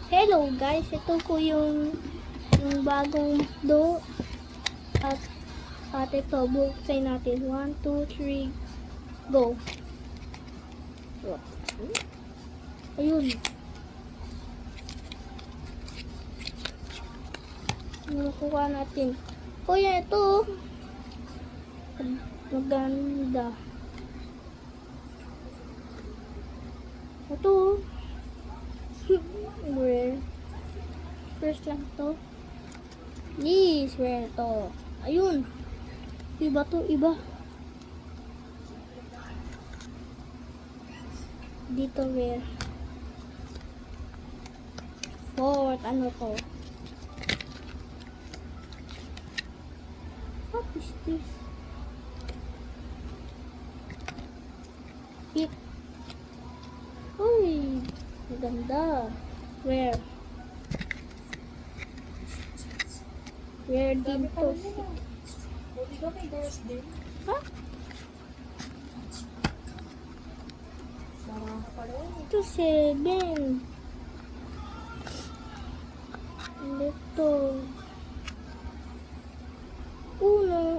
Hello guys, ito po yung bagong do at ito, buksan natin. 1, 2, 3, go. Ayun. Nakuha natin. Kuya, ito. Maganda. Ito. Rare. First lang to. Yes, rare to. Ayun. Iba to, iba. Dito rare. Fourth, ano to? What is this? Pick. Uy, maganda. Rare. Rare din to. Hindi ba may girls din? Ha? Marama ka pala yun. Ito 7. Ito. Uno.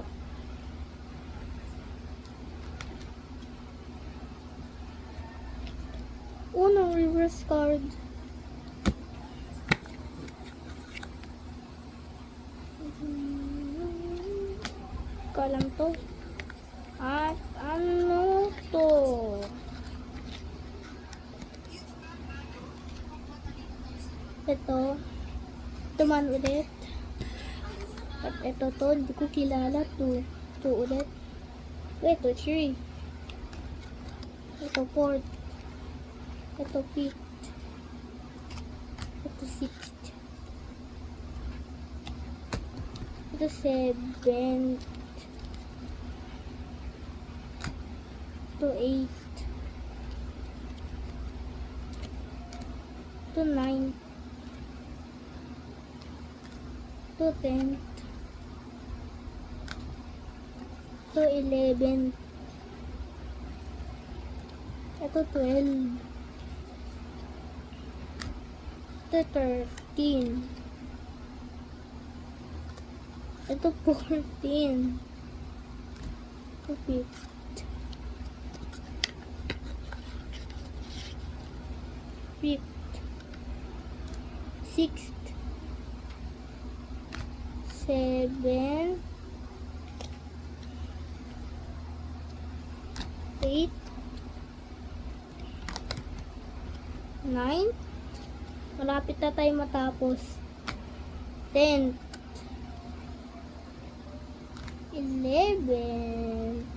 Unang reverse card. Kalam to. At ano to? Ito. Ito man ulit. At ito to. Hindi ko kilala to. Ito ulit. Ito 3. Ito 4. Ito 5. Ito 6. Ito 7. Ito 8. Ito 9. Ito 10. Ito 11. Ito 12. Ito 13. Ito 14. Ito 15. 5th, 6th, 7th, 8th, 9th, malapit na tayo matapos. 10th, 11th,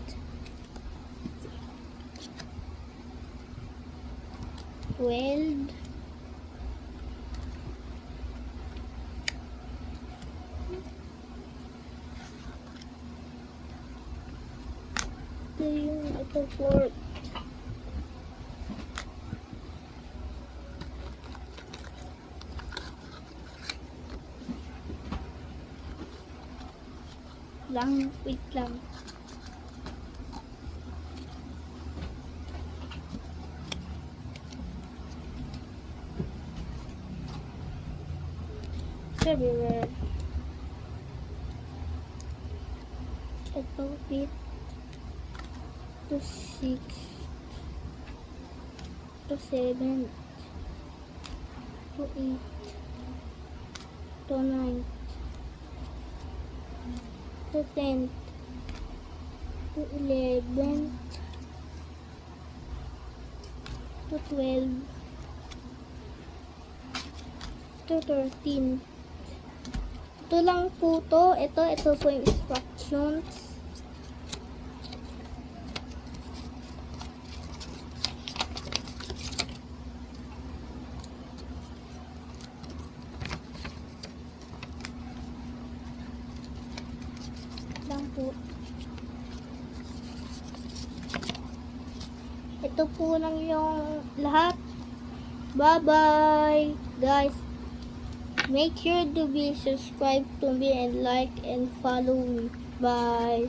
12, 4th, lang, wait lang. Everywhere. Ito 5th. Ito 6th. Ito 7th. Ito 8th. Ito 9th. Ito 10th. Ito 11th. Ito 12th. Ito 13th. Ito lang po to. Ito po yung instructions. Lang po. Ito po lang yung lahat. Bye-bye, guys. Make sure to be subscribed to me and like and follow me. Bye.